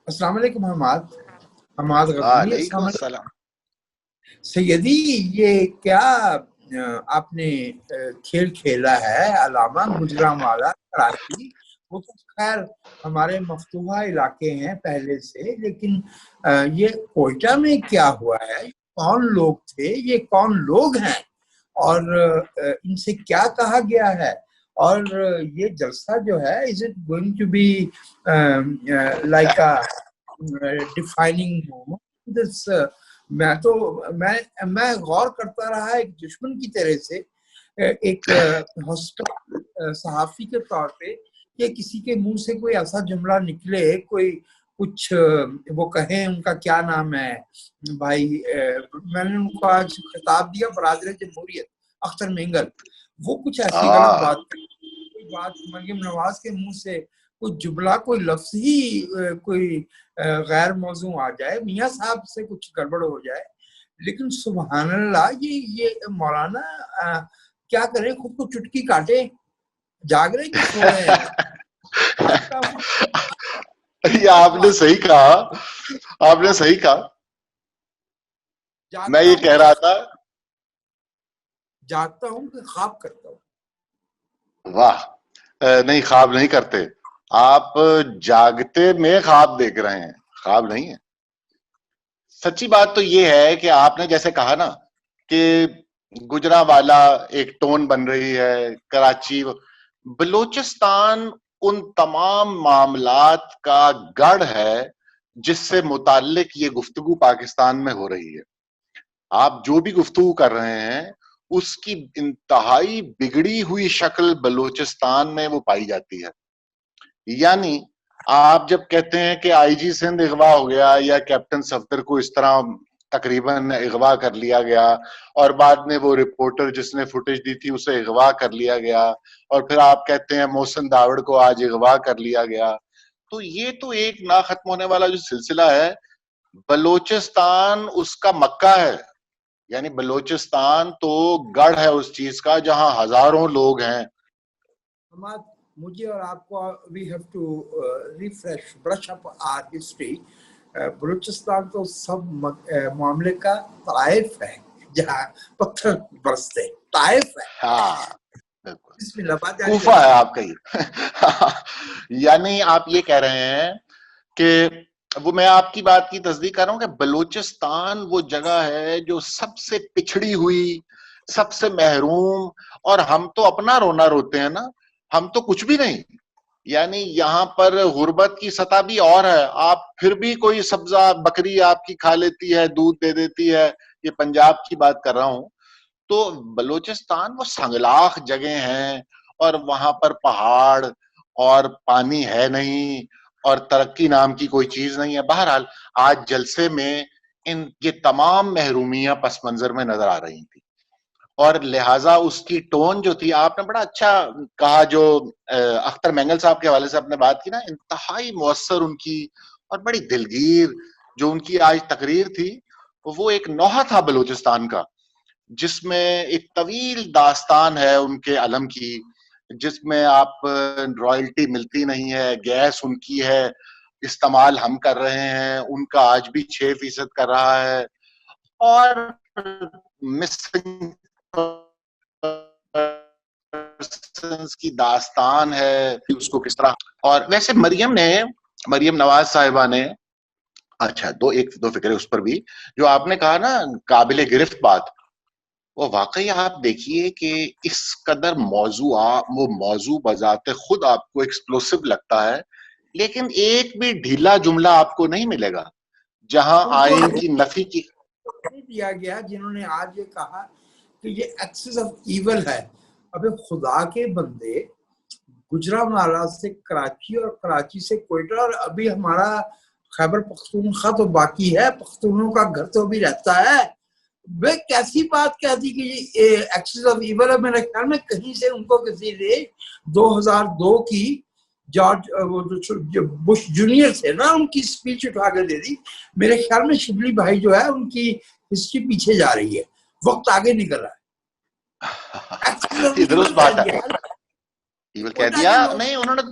السلام علیکم حماد غزنوی. وعلیکم السلام علیکم السلام. سیدی. یہ کیا آپ نے کھیل کھیلا ہے علامہ گجرانوالہ کراچی؟ وہ تو خیر ہمارے مفتوحہ علاقے ہیں پہلے سے، لیکن یہ کوئٹہ میں کیا ہوا ہے؟ کون لوگ تھے؟ یہ کون لوگ ہیں؟ اور ان سے کیا کہا گیا ہے؟ اور یہ جلسہ جو ہے is it going to be like defining this? میں غور کرتا رہا ایک دشمن کی طرح سے، ایک صحافی کے طور پہ، کہ کسی کے منہ سے کوئی ایسا جملہ نکلے، کوئی کچھ وہ کہیں، ان کا کیا نام ہے بھائی، میں نے ان کو آج خطاب دیا برادر جمہوریت اختر مینگل، وہ کچھ ایسی غلط بات مریم نواز کے منہ سے کوئی جملہ، کوئی لفظ ہی کوئی غیر موضوع آ جائے، میاں صاحب سے کچھ گڑبڑ ہو جائے. لیکن سبحان اللہ، یہ مولانا کیا کرے، خود کو چٹکی کاٹے، جاگ رہے کہ سو رہے ہیں؟ یہ آپ نے صحیح کہا، آپ نے صحیح کہا. میں یہ کہہ رہا تھا، جاگتا ہوں کہ خواب کرتا ہوں. واہ، نہیں خواب نہیں کرتے آپ، جاگتے میں خواب دیکھ رہے ہیں، خواب نہیں ہے. سچی بات تو یہ ہے کہ آپ نے جیسے کہا نا کہ گجرانوالہ ایک ٹون بن رہی ہے، کراچی، بلوچستان ان تمام معاملات کا گڑھ ہے جس سے متعلق یہ گفتگو پاکستان میں ہو رہی ہے. آپ جو بھی گفتگو کر رہے ہیں اس کی انتہائی بگڑی ہوئی شکل بلوچستان میں وہ پائی جاتی ہے. یعنی آپ جب کہتے ہیں کہ آئی جی سندھ اغوا ہو گیا یا کیپٹن صفدر کو اس طرح تقریباً اغوا کر لیا گیا، اور بعد میں وہ رپورٹر جس نے فوٹیج دی تھی اسے اغوا کر لیا گیا، اور پھر آپ کہتے ہیں محسن داوڑ کو آج اغوا کر لیا گیا، تو یہ تو ایک نہ ختم ہونے والا جو سلسلہ ہے. بلوچستان اس کا مکہ ہے، یعنی بلوچستان تو گڑھ ہے اس چیز کا جہاں ہزاروں لوگ ہیں. مجھے اور آپ کو we have to refresh brush up our history. Balochistan تو سب معاملے کا طائف ہے جہاں پتھر برستے، طائف ہے. ہاں بسم اللہ، بات جاری کوفہ ہے رکھیں. آپ کا ہی. یعنی آپ یہ کہہ رہے ہیں کہ وہ، میں آپ کی بات کی تصدیق کر رہا ہوں کہ بلوچستان وہ جگہ ہے جو سب سے پچھڑی ہوئی، سب سے محروم، اور ہم تو اپنا رونا روتے ہیں نا، ہم تو کچھ بھی نہیں. یعنی یہاں پر غربت کی سطح بھی اور ہے، آپ پھر بھی کوئی سبزہ بکری آپ کی کھا لیتی ہے، دودھ دے دیتی ہے. یہ پنجاب کی بات کر رہا ہوں. تو بلوچستان وہ سنگلاخ جگہ ہیں، اور وہاں پر پہاڑ اور پانی ہے نہیں، اور ترقی نام کی کوئی چیز نہیں ہے. بہرحال آج جلسے میں یہ تمام محرومیاں پس منظر میں نظر آ رہی تھی، اور لہٰذا اس کی ٹون جو تھی، آپ نے بڑا اچھا کہا، جو اختر مینگل صاحب کے حوالے سے آپ نے بات کی نا، انتہائی مؤثر ان کی اور بڑی دلگیر جو ان کی آج تقریر تھی، وہ ایک نوحہ تھا بلوچستان کا، جس میں ایک طویل داستان ہے ان کے علم کی، جس میں آپ رائلٹی ملتی نہیں ہے، گیس ان کی ہے، استعمال ہم کر رہے ہیں، ان کا آج بھی 6% کر رہا ہے، اور مسنگ کی داستان ہے اس کو کس طرح. اور ویسے مریم نواز صاحبہ نے، اچھا دو فکرے اس پر بھی جو آپ نے کہا نا قابل گرفت بات، وہ واقعی آپ دیکھیے کہ اس قدر وہ موضوع بذات خود آپ کو ایکسپلوسیو لگتا ہے، لیکن ایک بھی ڈھیلا جملہ آپ کو نہیں ملے گا جہاں آئین کی نفی کی دیا گیا. جنہوں نے آج یہ کہا کہ یہ ایکسس آف ایول ہے. ابھی خدا کے بندے، گجرانوالہ سے کراچی اور کراچی سے کوئٹہ، اور ابھی ہمارا خیبر پختونخوا تو باقی ہے، پختونوں کا گھر تو بھی رہتا ہے. وہ کیسی بات کہہ دی کہ یہ ایکسس آف ایول ہے؟ میرے خیال میں کہیں سے ان کو کسی نے 2002 کی جارج بش جونیئر سے نا ان کی سپیچ اٹھا کے دے دی. میرے خیال میں شبلی بھائی جو ہے ان کی ہسٹری پیچھے جا رہی ہے، وقت آگے نکل رہا ہے. یہ درست بات ہے، ایول کہہ دیا نہیں انہوں نے.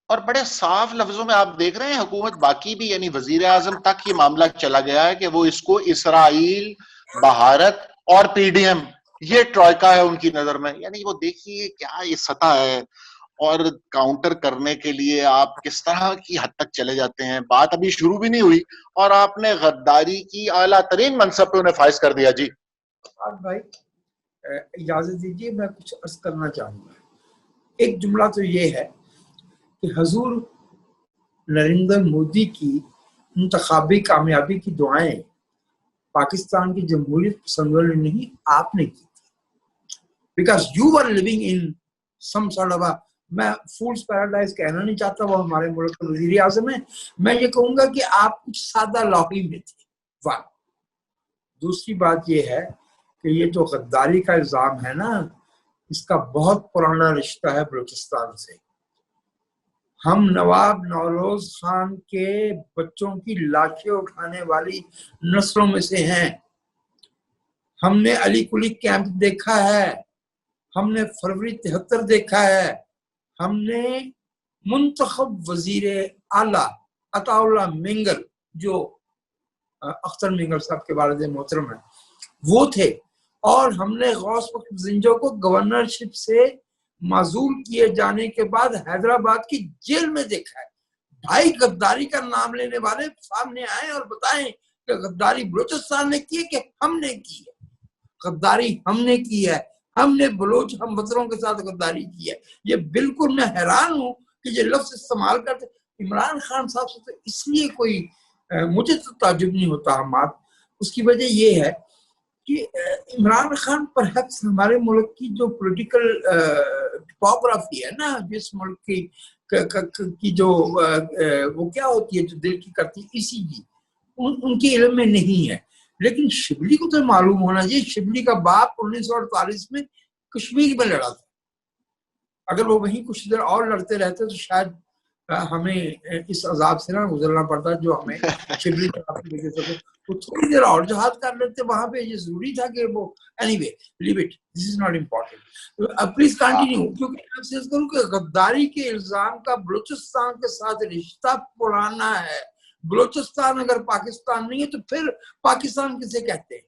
اور بڑے صاف لفظوں میں آپ دیکھ رہے ہیں حکومت باقی بھی یعنی وزیر اعظم تک یہ معاملہ چلا گیا ہے کہ وہ اس کو اسرائیل، بھارت اور پی ڈی ایم یہ ٹرائکا ہے ان کی نظر میں. یعنی وہ دیکھیے کیا یہ سطح ہے، اور کاؤنٹر کرنے کے لیے آپ کس طرح کی حد تک چلے جاتے ہیں. بات ابھی شروع بھی نہیں ہوئی اور آپ نے غداری کی اعلیٰ ترین منصب پہ انہیں فائز کر دیا. جی بھائی اجازت دیجیے میں کچھ عرض کرنا چاہوں گا. ایک جملہ تو یہ ہے کہ حضور نریندر مودی کی انتخابی کامیابی کی دعائیں پاکستان کی جمہوریت پسندوں نے نہیں، آپ نے کی تھی. Because you are living in some sort of میں فولس پیراڈائز کہنا نہیں چاہتا، وہ ہمارے ملک کے وزیر اعظم ہیں. میں یہ کہوں گا کہ آپ کچھ سادہ لاہی میں تھے. ون دوسری بات یہ ہے کہ یہ جو غداری کا الزام ہے نا، اس کا بہت پرانا رشتہ ہے بلوچستان سے. ہم نواب نوروز خان کے بچوں کی لاشیں اٹھانے والی نسلوں میں سے ہیں. ہم نے علی کلی کیمپ دیکھا ہے، ہم نے فروری 73 دیکھا ہے، ہم نے منتخب وزیر اعلیٰ عطا اللہ منگل جو اختر منگل صاحب کے والد محترم ہیں وہ تھے، اور ہم نے غوث بخش زنجو کو گورنرشپ سے معزول کیے جانے کے بعد حیدرآباد کی جیل میں دیکھا ہے. بھائی غداری کا نام لینے والے سامنے آئیں اور بتائیں کہ غداری بلوچستان نے کی ہے کہ ہم نے کی ہے. غداری ہم نے کی ہے، ہم نے بلوچ ہم وطنوں کے ساتھ غداری کی ہے. یہ بالکل میں حیران ہوں کہ یہ لفظ استعمال کرتے. عمران خان صاحب سے تو اس لیے کوئی مجھے تو تعجب نہیں ہوتا حماد. اس کی وجہ یہ ہے کہ عمران خان پرہیپس ہمارے ملک کی جو پولیٹیکل ٹپوگرافی ہے نا، جس ملک کی جو وہ کیا ہوتی ہے جو دل کی کرتی اسی کی ان کے علم میں نہیں ہے. لیکن شبلی کو تو معلوم ہونا چاہیے. شبلی کا باپ 1948 میں کشمیر میں لڑا تھا. اگر وہ وہیں کچھ دیر اور لڑتے رہتے تو شاید ہمیں اس عذاب سے نہ گزرنا پڑتا جو ہمیں شبلی کی وجہ سے. وہ تھوڑی دیر اور جہاد کر لیتے وہاں پہ. یہ ضروری تھا کہ وہ anyway leave it, this is not important. Please continue. کیونکہ میں عرض کروں کہ غداری کے الزام کا بلوچستان کے ساتھ رشتہ پرانا ہے. بلوچستان اگر پاکستان نہیں ہے تو پھر پاکستان کسے کہتے ہیں؟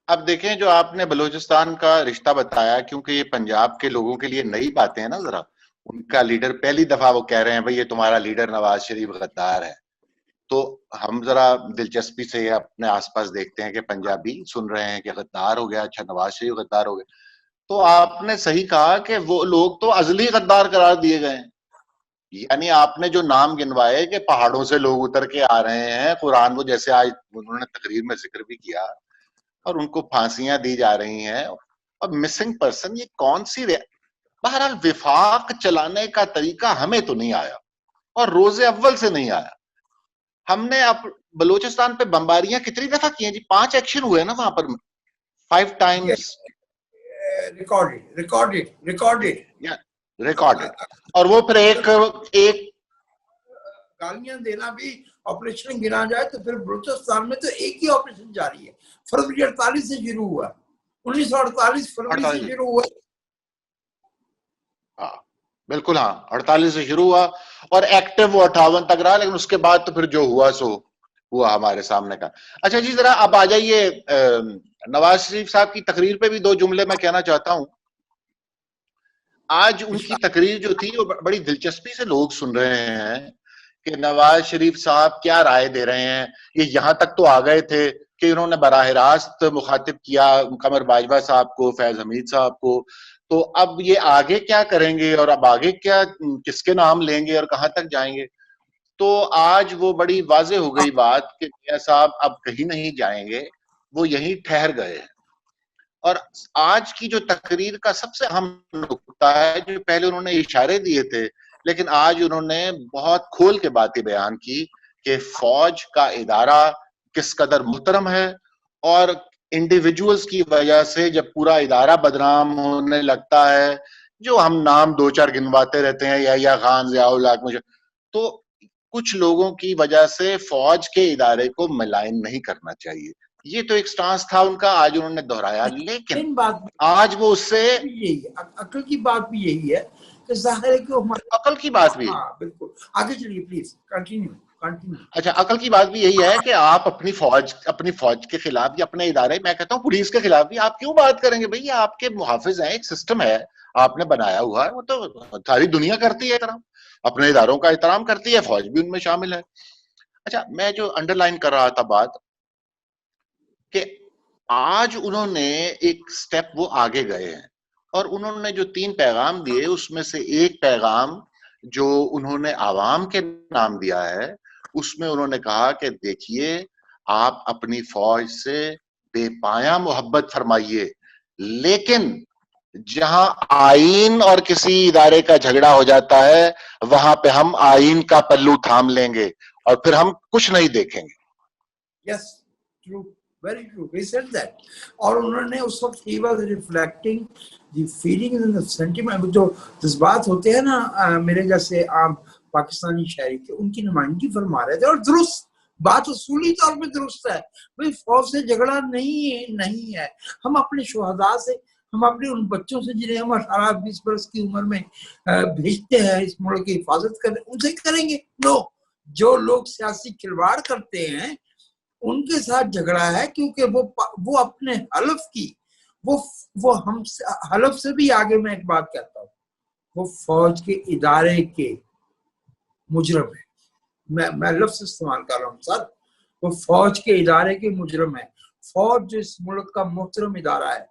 اب دیکھیں جو آپ نے بلوچستان کا رشتہ بتایا، کیونکہ یہ پنجاب کے لوگوں کے لیے نئی باتیں ہیں نا. ذرا ان کا لیڈر پہلی دفعہ وہ کہہ رہے ہیں بھئی یہ تمہارا لیڈر نواز شریف غدار ہے. تو ہم ذرا دلچسپی سے اپنے آس پاس دیکھتے ہیں کہ پنجابی سن رہے ہیں کہ غدار ہو گیا، اچھا نواز شریف غدار ہو گیا. تو آپ نے صحیح کہا کہ وہ لوگ تو ازلی غدار قرار دیے گئے ہیں. یعنی آپ نے جو نام گنوائے کہ پہاڑوں سے لوگ اتر کے آ رہے ہیں، قرآن وہ جیسے آج انہوں نے تقریر میں ذکر بھی کیا، اور ان کو پھانسیاں دی جا رہی ہیں اور مسنگ پرسن. یہ کون سی بہرحال وفاق چلانے کا طریقہ ہمیں تو نہیں آیا اور روز اول سے نہیں آیا. ہم نے اب بلوچستان پہ بمباریاں کتنی دفعہ کی ہیں جی؟ 5 ایکشن ہوئے نا وہاں پر، 5 times ریکارڈڈ. اور وہ پھر ایک گالیاں دینا بھی آپریشن گنا جائے تو پھر بلوچستان میں تو ایک ہی آپریشن جاری ہے. فروری 48 سے شروع ہوا، 1948 فروری سے شروع ہوا. بالکل ہاں 48 سے شروع ہوا اور ایکٹیو وہ 58 تک رہا. لیکن اس کے بعد تو پھر جو ہوا سو ہوا ہمارے سامنے کا. اچھا جی ذرا اب آ جائیے نواز شریف صاحب کی تقریر پہ بھی 2 جملے میں کہنا چاہتا ہوں. آج ان کی تقریر جو تھی وہ بڑی دلچسپی سے لوگ سن رہے ہیں کہ نواز شریف صاحب کیا رائے دے رہے ہیں. یہ یہاں تک تو آ گئے تھے کہ انہوں نے براہ راست مخاطب کیا قمر باجوہ صاحب کو، فیض حمید صاحب کو. تو اب یہ آگے کیا کریں گے اور اب آگے کیا کس کے نام لیں گے اور کہاں تک جائیں گے؟ تو آج وہ بڑی واضح ہو گئی بات کہ میاں صاحب اب کہیں نہیں جائیں گے، وہ یہیں ٹھہر گئے ہیں. اور آج کی جو تقریر کا سب سے اہم نکتہ ہے، جو پہلے انہوں نے اشارے دیے تھے لیکن آج انہوں نے بہت کھول کے باتیں بیان کی کہ فوج کا ادارہ کس قدر محترم ہے، اور انڈیویجولز کی وجہ سے جب پورا ادارہ بدنام ہونے لگتا ہے، جو ہم نام 2-4 گنواتے رہتے ہیں یا خان، ضیاء الحق، تو کچھ لوگوں کی وجہ سے فوج کے ادارے کو ملائن نہیں کرنا چاہیے. یہ تو ایک سٹانس تھا ان کا، آج انہوں نے دہرایا. لیکن آج وہ اس سے عقل کی بات بھی یہی ہے ظاہر ہے کہ ہمارے عقل کی بات بھی. ہاں بالکل, آگے چلیے پلیز, کنٹینیو. اچھا, عقل کی بات بھی یہی ہے کہ آپ اپنی فوج کے خلاف یا اپنے ادارے, میں کہتا ہوں پولیس کے خلاف بھی آپ کیوں بات کریں گے بھائی؟ آپ کے محافظ ہیں, ایک سسٹم ہے آپ نے بنایا ہوا ہے, وہ تو ساری دنیا کرتی ہے احترام, اپنے اداروں کا احترام کرتی ہے, فوج بھی ان میں شامل ہے. اچھا, میں جو انڈر لائن کر رہا تھا بات, کہ آج انہوں نے ایک سٹیپ وہ آگے گئے ہیں, اور انہوں نے جو 3 پیغام دیے اس میں سے ایک پیغام جو انہوں نے عوام کے نام دیا ہے, اس میں انہوں نے کہا کہ دیکھیے آپ اپنی فوج سے بے پایا محبت فرمائیے, لیکن جہاں آئین اور کسی ادارے کا جھگڑا ہو جاتا ہے وہاں پہ ہم آئین کا پلو تھام لیں گے اور پھر ہم کچھ نہیں دیکھیں گے. Yes, true, very true. He said that. اور انہوں نے اس وقت he was reflecting the feelings and the sentiment. جو جذبات ہوتے ہیں نا میرے جیسے عام پاکستانی شہری کے, ان کی نمائندگی فرما رہے تھے, اور درست بات اصولی طور پہ درست ہے. بھائی فوج سے جھگڑا نہیں ہے, ہم اپنے شہداء سے, ہم اپنے ان بچوں سے جنہیں ہم 18-20 برس کی عمر میں بھیجتے ہیں اس ملک کی حفاظت کرنے, ان سے کریں گے؟ نو. جو لوگ سیاسی کھلواڑ کرتے ہیں ان کے ساتھ جھگڑا ہے, کیونکہ وہ اپنے حلف کی وہ ہم حلف سے بھی آگے. میں ایک بات کہتا ہوں, وہ فوج کے ادارے کے مجرم ہے. میں لفظ استعمال کر رہا ہوں سر, وہ فوج کے ادارے کے مجرم ہے. فوج جو اس ملک کا محترم ادارہ ہے,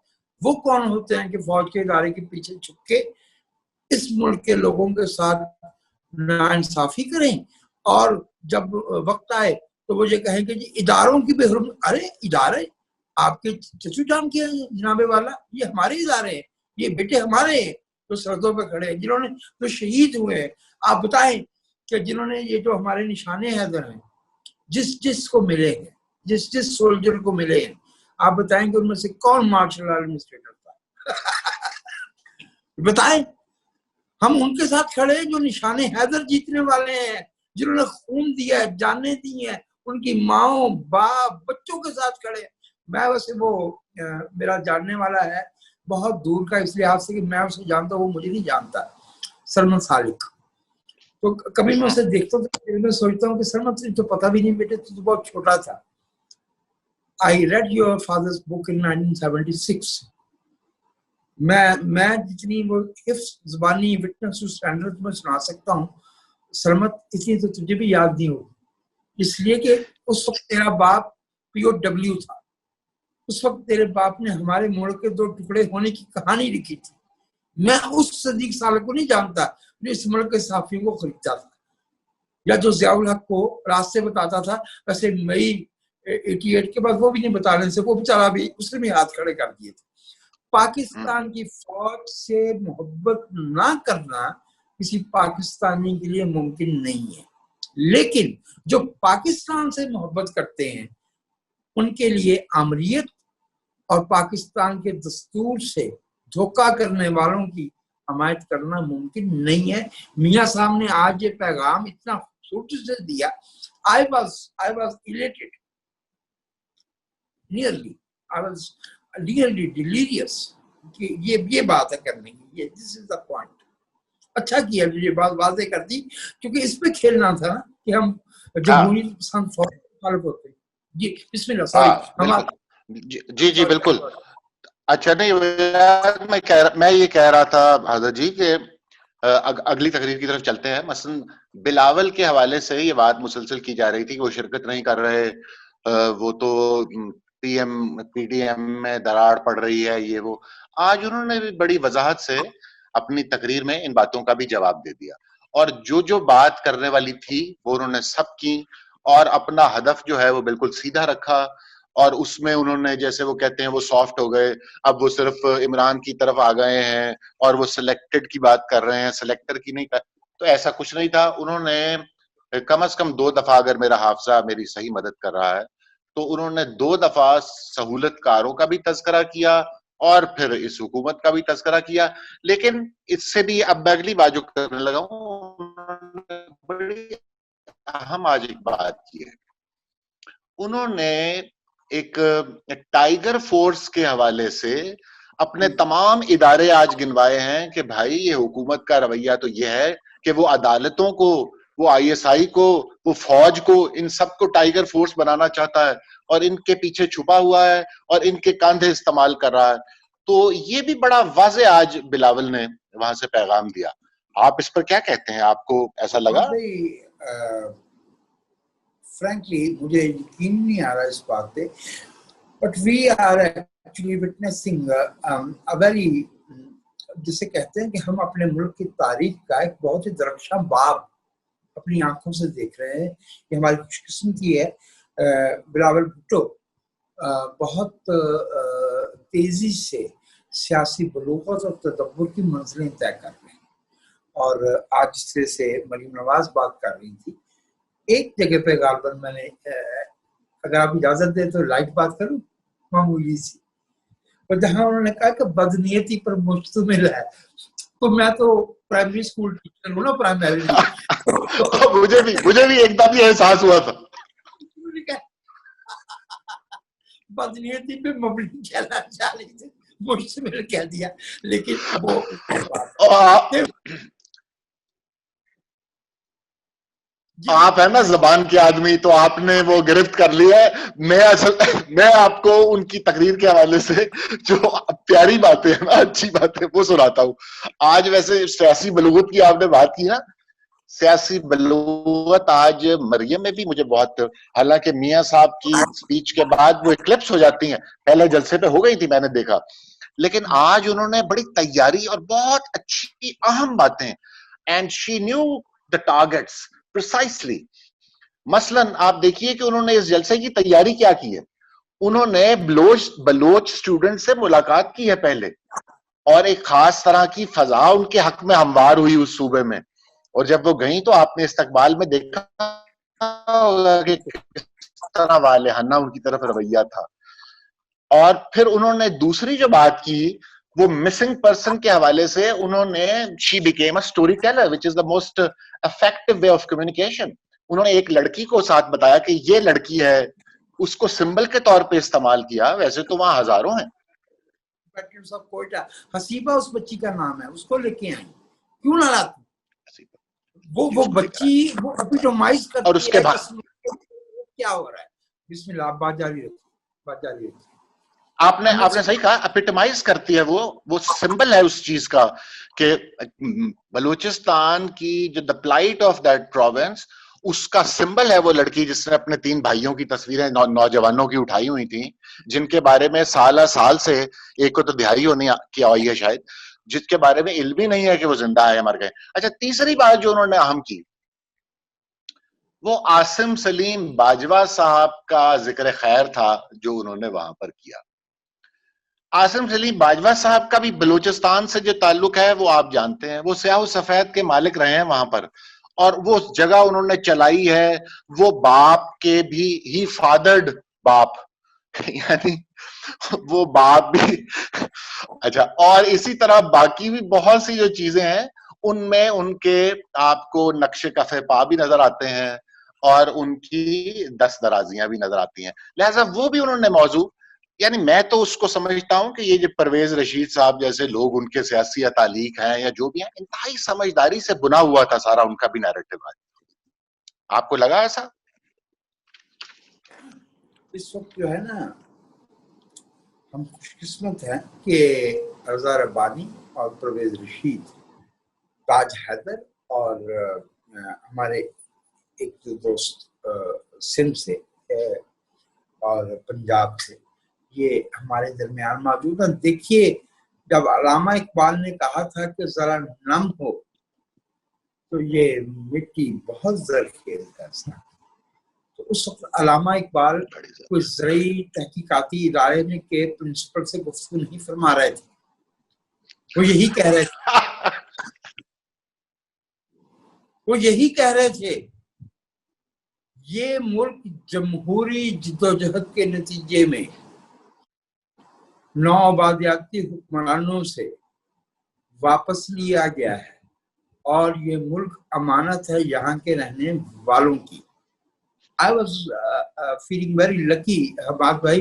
وہ کون ہوتے ہیں کہ فوج کے ادارے کے پیچھے چھپ کے اس ملک کے لوگوں کے ساتھ ناانصافی کریں, اور جب وقت آئے تو وہ یہ کہیں کہ جی اداروں کی بے حرمت. ارے ادارے آپ کے چچو جان کے جناب والا, یہ ہمارے ادارے ہیں, یہ بیٹے ہمارے ہیں جو سرحدوں پہ کھڑے ہیں, جنہوں نے جو شہید ہوئے ہیں. آپ بتائیں کہ جنہوں نے یہ جو ہمارے نشان حیدر ہیں, جس کو ملے ہیں, جس سولجر کو ملے ہیں, آپ بتائیں کہ ان میں سے کون مارشل ایڈمنسٹریٹر تھا؟ بتائیں. ہم ان کے ساتھ کھڑے ہیں جو نشان حیدر جیتنے والے ہیں, جنہوں نے خون دیا ہے, جانیں دی ہیں, ان کی ماں باپ بچوں کے ساتھ کھڑے. میں ویسے وہ میرا جاننے والا ہے بہت دور کا, اس لحاظ سے کہ میں اسے جانتا ہوں, وہ مجھے نہیں جانتا, سلمان سالک. تو کبھی میں اسے دیکھتا ہوں, میں سوچتا ہوں کہ سلمان تجھے تو پتہ بھی نہیں بیٹے, تو بہت چھوٹا تھا. I read your father's book in 1976. میں جتنی وہ حفظ زبانی وٹنس اسٹینڈرڈ میں سنا سکتا ہوں, سلمت اتنی تو تجھے بھی یاد نہیں ہوگی, اس لیے کہ اس وقت تیرا باپ POW تھا. اس وقت تیرے باپ نے ہمارے ملک کے 2 ٹکڑے ہونے کی کہانی لکھی تھی. میں اس صدیق سالک کو نہیں جانتا جو اس ملک کے صحافیوں کو خریدتا تھا, یا جو ضیاء الحق کو راستے بتاتا تھا. ویسے مئی 88 کے بعد وہ بھی نہیں بتانے سے, وہ بیچارہ بھی اس نے بھی ہاتھ کھڑے کر دیے تھے. پاکستان کی فوج سے محبت نہ کرنا کسی پاکستانی کے لیے ممکن نہیں ہے, لیکن جو پاکستان سے محبت کرتے ہیں ان کے لیے آمریت اور پاکستان کے دستور سے دھوکہ کرنے والوں کی حمایت کرنا ممکن نہیں ہے. میاں صاحب نے آج یہ پیغام اتنا خوبصورتی سے دیا. I was elated. I was really delirious. یہ بات ہے کرنے کی, this is the point. اچھا کیا یہ بات واضح کر دی, کیونکہ اس پہ کھیلنا تھا نا کہ ہم جمہوری پسند فوج مخالف ہوتے. جی بسم اللہ. سوری. جی بالکل. اچھا نہیں, میں یہ کہہ رہا تھا حضرت جی کہ اگلی تقریر کی طرف چلتے ہیں. مثلا بلاول کے حوالے سے یہ بات مسلسل کی جا رہی تھی کہ وہ شرکت نہیں کر رہے, وہ تو PDM میں دراڑ پڑ رہی ہے, یہ وہ. آج انہوں نے بھی بڑی وضاحت سے اپنی تقریر میں ان باتوں کا بھی جواب دے دیا, اور جو بات کرنے والی تھی وہ انہوں نے سب کی, اور اپنا ہدف جو ہے وہ بالکل سیدھا رکھا. اور اس میں انہوں نے, جیسے وہ کہتے ہیں وہ سافٹ ہو گئے, اب وہ صرف عمران کی طرف آ گئے ہیں اور وہ سلیکٹڈ کی بات کر رہے ہیں, سلیکٹر کی نہیں. تو ایسا کچھ نہیں تھا. انہوں نے کم از کم 2 دفعہ, اگر میرا حافظہ میری صحیح مدد کر رہا ہے, تو انہوں نے 2 دفعہ سہولت کاروں کا بھی تذکرہ کیا اور پھر اس حکومت کا بھی تذکرہ کیا. لیکن اس سے بھی اب میں اگلی بات جو کرنے لگا ہوں, بڑی اہم آج ایک بات کی ہے. انہوں نے ایک ٹائیگر فورس کے حوالے سے اپنے تمام ادارے آج گنوائے ہیں کہ بھائی یہ حکومت کا رویہ تو یہ ہے کہ وہ عدالتوں کو، وہ ISI کو، وہ فوج کو، ان سب کو ٹائیگر فورس بنانا چاہتا ہے اور ان کے پیچھے چھپا ہوا ہے اور ان کے کاندھے استعمال کر رہا ہے. تو یہ بھی بڑا واضح آج بلاول نے وہاں سے پیغام دیا. آپ اس پر کیا کہتے ہیں؟ آپ کو ایسا لگا؟ فرینکلی مجھے یقین نہیں آ رہا اس بات پہ، but we are actually witnessing very, جسے کہتے ہیں کہ ہم اپنے ملک کی تاریخ کا ایک بہت ہی درخشاں باب اپنی آنکھوں سے دیکھ رہے ہیں. یہ ہماری خوش قسمتی ہے. بلاول بھٹو بہت تیزی سے سیاسی بلوغت اور تدبر کی منزلیں طے کر رہے ہیں. اور آج اس طرح سے مریم نواز بات کر رہی تھی ایک جگہ پہ، غالباً میں نے، اگر آپ اجازت دیں تو لائٹ بات کروں معمولی سی، اور جہاں انہوں نے کہا کہ بدنیتی پر مشتمل ہے، تو میں تو پرائمری اسکول ٹیچر ہوں نا، پرائمری مجھے بھی ایک دم یہ احساس ہوا تھا. بدنیتی پہ مبنی کہنا چاہ رہی تھی، مشتمل کہہ دیا، لیکن وہ آپ ہیں نا زبان کے آدمی، تو آپ نے وہ گرفت کر لیا ہے. میں آپ کو ان کی تقریر کے حوالے سے جو پیاری باتیں ہیں نا، اچھی باتیں، وہ سناتا ہوں. آج ویسے سیاسی بلوغت کی آپ نے بات کی نا، سیاسی بلوغت آج مریم میں بھی مجھے بہت، حالانکہ میاں صاحب کی سپیچ کے بعد وہ اکلپس ہو جاتی ہیں، پہلے جلسے پہ ہو گئی تھی میں نے دیکھا، لیکن آج انہوں نے بڑی تیاری اور بہت اچھی اہم باتیں، and she knew the targets precisely. مثلا آپ دیکھیے کہ انہوں نے اس جلسے کی تیاری کیا کی ہے. انہوں نے بلوچ اسٹوڈنٹ سے ملاقات کی ہے پہلے، اور ایک خاص طرح کی فضا ان کے حق میں ہموار ہوئی اس صوبے میں. اور جب وہ گئیں تو آپ نے استقبال میں دیکھا ہوگا کہ کس طرح والہانہ ان کی طرف رویہ تھا. اور پھر انہوں نے دوسری جو بات کی وہ مسنگ پرسن کے حوالے سے، انہوں نے she became a storyteller which is the most effective way of communication. انہوں نے ایک لڑکی کو ساتھ بتایا کہ یہ لڑکی ہے، اس کو سمبل کے طور پہ استعمال کیا، ویسے تو وہاں ہزاروں ہیں. حسیبہ اس بچی کا نام ہے، اس کو لے کے آئیں، کیوں نہ لاتی؟ وہ بچی وہ اپیٹومائز کرتی ہے کہ کیا ہو رہا ہے. بسم اللہ، بات جاری رکھیں، بات جاری رکھیں. آپ نے صحیح کہا، اپیٹمائز کرتی ہے، وہ سمبل ہے اس چیز کا کہ بلوچستان کی جو دا پلائٹ آف دیٹ پروونس، اس کا سمبل ہے وہ لڑکی جس نے اپنے 3 بھائیوں کی تصویریں نوجوانوں کی اٹھائی ہوئی تھیں، جن کے بارے میں سال سے ایک کو تو دہائی ہونے کی آئی ہے شاید، جس کے بارے میں علم ہی نہیں ہے کہ وہ زندہ ہے یا مر گئے. اچھا، تیسری بات جو انہوں نے اہم کی وہ عاصم سلیم باجوہ صاحب کا ذکر خیر تھا جو انہوں نے وہاں پر کیا. عاصم سلیم باجوہ صاحب کا بھی بلوچستان سے جو تعلق ہے وہ آپ جانتے ہیں، وہ سیاہ و سفید کے مالک رہے ہیں وہاں پر، اور وہ جگہ انہوں نے چلائی ہے، وہ باپ کے بھی ہی فادرڈ باپ، یعنی وہ باپ بھی. اچھا، اور اسی طرح باقی بھی بہت سی جو چیزیں ہیں ان میں ان کے آپ کو نقش کف پا بھی نظر آتے ہیں اور ان کی دست درازیاں بھی نظر آتی ہیں. لہٰذا وہ بھی انہوں نے موضوع، یعنی میں تو اس کو سمجھتا ہوں کہ یہ جو پرویز رشید صاحب جیسے لوگ ان کے سیاسی تعلیق ہیں یا جو بھی ہیں، انتہائی سمجھداری سے بنا ہوا تھا سارا ان کا بھی نیریٹو. آپ کو لگا ایسا؟ اس وقت جو ہے نا ہم خوش قسمت ہیں کہ رضا ربانی اور پرویز رشید، تاج حیدر اور ہمارے ایک دو دوست سندھ سے اور پنجاب سے، یہ ہمارے درمیان موجود ہیں. دیکھیے، جب علامہ اقبال نے کہا تھا کہ ذرا نم ہو، تو یہ مٹی بہت زرخیز ہے. تو اس وقت علامہ اقبال کوئی زرعی تحقیقاتی ادارے میں کے پرنسپل سے گفتگو نہیں فرما رہے تھے، وہ یہی کہہ رہے تھے یہ ملک جمہوری جدوجہد کے نتیجے میں نوآبادیاتی حکمرانوں سے واپس لیا گیا ہے، اور یہ ملک امانت ہے یہاں کے رہنے والوں کی. I was feeling very lucky, Hammad بھائی،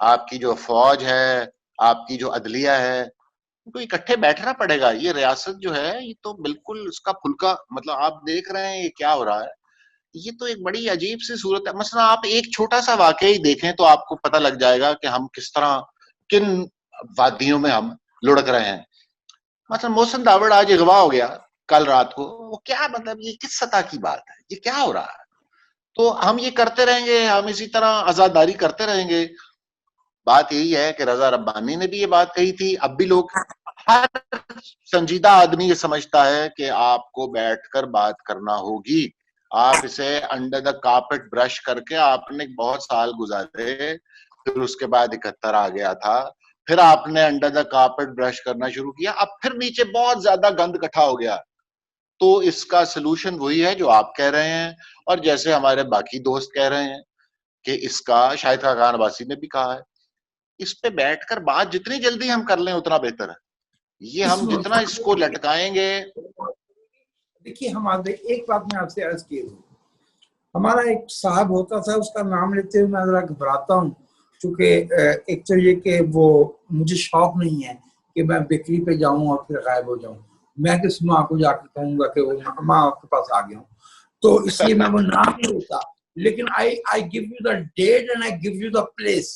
آپ کی جو فوج ہے، آپ کی جو عدلیہ ہے، ان کو اکٹھے بیٹھنا پڑے گا. یہ ریاست جو ہے یہ تو بالکل اس کا پھلکا، مطلب آپ دیکھ رہے ہیں یہ کیا ہو رہا ہے. یہ تو ایک بڑی عجیب سی صورت ہے. مثلا آپ ایک چھوٹا سا واقعہ ہی دیکھیں تو آپ کو پتہ لگ جائے گا کہ ہم کس طرح، کن وادیوں میں ہم لڑک رہے ہیں. مثلا محسن داوڑ آج اغوا ہو گیا کل رات کو، وہ کیا مطلب، یہ کس سطح کی بات ہے، یہ کیا ہو رہا ہے؟ تو ہم یہ کرتے رہیں گے، ہم اسی طرح آزاداری کرتے رہیں گے. بات یہی ہے کہ رضا ربانی نے بھی یہ بات کہی تھی. اب بھی لوگ، ہر سنجیدہ آدمی یہ سمجھتا ہے کہ آپ کو بیٹھ کر بات کرنا ہوگی. آپ اسے انڈر دا کارپٹ برش کر کے آپ نے بہت سال گزارے، پھر اس کے بعد 71 آ گیا تھا، پھر آپ نے انڈر دا کارپٹ برش کرنا شروع کیا، اب پھر نیچے بہت زیادہ گند اکٹھا ہو گیا. تو اس کا سلوشن وہی ہے جو آپ کہہ رہے ہیں، اور جیسے ہمارے باقی دوست کہہ رہے ہیں کہ اس کا شاہد خاقان عباسی نے بھی کہا ہے، اس پہ بیٹھ کر بات جتنی جلدی ہم کر لیں اتنا بہتر ہے. یہ اس ہم جتنا اس کو لٹکائیں گے. دیکھیے ہمارے ایک بات میں آپ سے عرض کی ہوں، ہمارا ایک صاحب ہوتا تھا، اس کا نام لیتے ہوئے میں ذرا گھبراتا ہوں، چونکہ ایک تو یہ کہ وہ مجھے شوق نہیں ہے کہ میں بیکری پہ جاؤں اور پھر غائب ہو جاؤں. میں کس ماں کو جا کے کہوں گا کہ وہ ماں آپ کے پاس آ گیا ہوں، تو اس لیے میں وہ نام نہیں لیتا. لیکن I give you the date and I give you the place.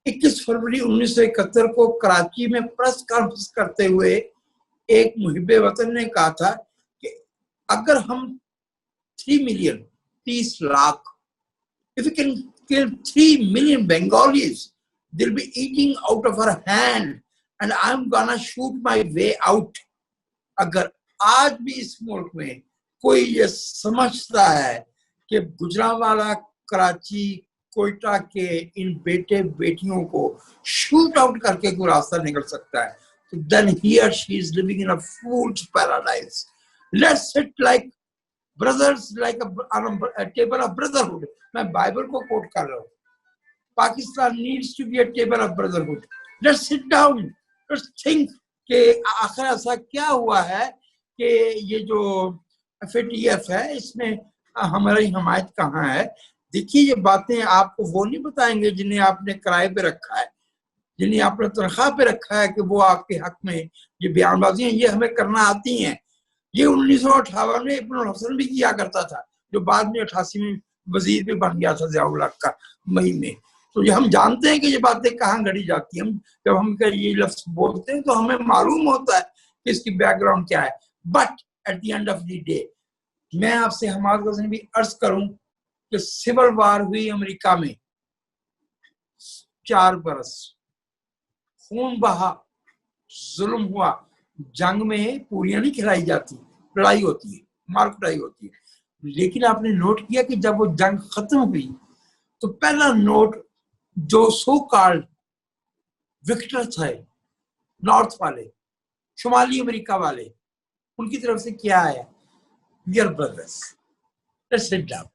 21 فروری 1971 کو کراچی میں پریس کانفرنس کرتے ہوئے ایک محب وطن نے کہا تھا کہ اگر ہم 3 million 30 lakh if we can kill 3 million Bengalis, they'll be eating out of our hand and I'm gonna shoot my way out. اگر آج بھی اس ملک میں کوئی یہ سمجھتا ہے کہ گجرانوالہ، کراچی، کوئٹہ کے ان بیٹے بیٹیوں کو شوٹ آؤٹ کر کے کوئی راستہ نکل سکتا ہے، تو then he or she is living in a fool's paradise. Let's sit like brothers, like a table of brotherhood. میں بائبل کو کوٹ کر رہا ہوں. Pakistan needs to be a table of brotherhood. Let's sit down. Let's think کہ آخر ایسا کیا ہوا ہے کہ یہ جو FATF ہے اس میں ہماری حمایت کہاں ہے. دیکھیے یہ باتیں آپ کو وہ نہیں بتائیں گے جنہیں آپ نے کرائے پہ رکھا ہے، جنہیں آپ نے تنخواہ پہ رکھا ہے کہ وہ آپ کے حق میں یہ بیان بازی ہیں، یہ ہمیں کرنا آتی ہیں. یہ 1958 میں ابن الحسن بھی کیا کرتا تھا، جو بعد میں 88 میں وزیر بھی بن گیا تھا ضیاء الحق کا مئی میں. تو یہ ہم جانتے ہیں کہ یہ باتیں کہاں گھڑی جاتی ہیں. جب ہم یہ لفظ بولتے ہیں تو ہمیں معلوم ہوتا ہے کہ اس کی بیک گراؤنڈ کیا ہے. But at the end of the day میں آپ سے حماد غزنوی بھی عرض کروں کہ سول وار ہوئی امریکہ میں، 4 برس خون بہا، ظلم ہوا. جنگ میں پوریاں نہیں کھلائی جاتی، لڑائی ہوتی ہے، مار کٹائی ہوتی ہے. لیکن آپ نے نوٹ کیا کہ جب وہ جنگ ختم ہوئی تو پہلا نوٹ جو سو کالڈ وکٹر تھے، نارتھ والے، شمالی امریکہ والے، ان کی طرف سے کیا آیا؟ We are brothers, let's sit down.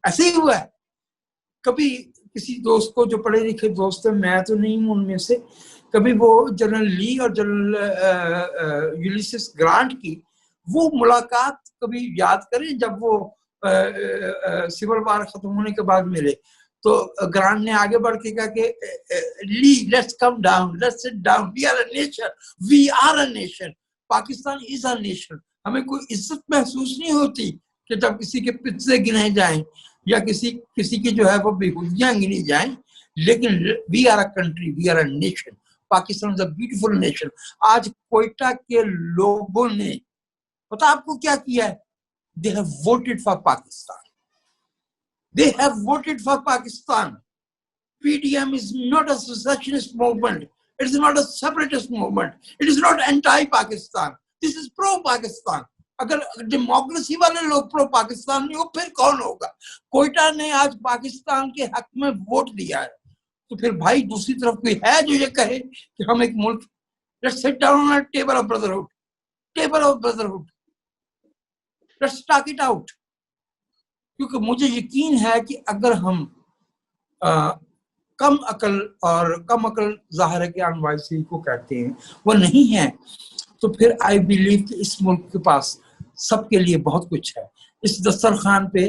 ایسے ہی ہوا ہے. کبھی کسی دوست کو، جو پڑھے لکھے دوست ہیں، میں تو نہیں ہوں ان میں سے، کبھی وہ جنرل لی اور جنرل یولیسس گرانٹ کی وہ ملاقات کبھی یاد کریں جب وہ سول وار ختم ہونے کے بعد ملے. تو گرانٹ نے آگے بڑھ کے کہا کہ لی let's calm down, let's sit down, we are a nation, we are a nation, Pakistan is a nation. ہمیں کوئی عزت محسوس نہیں ہوتی کہ جب کسی کے پتزے گنے جائیں یا کسی کی جو ہے وہ بےحودگیاں گنی جائیں. لیکن we are a country, we are a nation. Pakistan is a beautiful nation. آج کوئٹہ کے لوگوں نے پتا آپ کو کیا کیا ہے؟ they have voted for Pakistan. They have voted for Pakistan. PDM is not a secessionist movement. It is not a separatist movement. It is not anti-Pakistan. This is pro-Pakistan. اگر ڈیموکریسی والے لوگ پرو پاکستان نہیں ہو پھر کون ہوگا؟ کوئٹہ نے آج پاکستان کے حق میں ووٹ دیا ہے، تو پھر بھائی دوسری طرف کوئی ہے جو یہ کہے کہ ہم ایک ملک، let's sit down on a table of brotherhood, table of brotherhood, let's talk it out. کیونکہ مجھے یقین ہے کہ اگر ہم کم عقل، اور کم عقل ظاہر ہے کہ انوائسی کو کہتے ہیں، وہ نہیں ہے، تو پھر آئی بلیو کہ اس ملک کے پاس سب کے لیے بہت کچھ ہے. اس دسترخوان پہ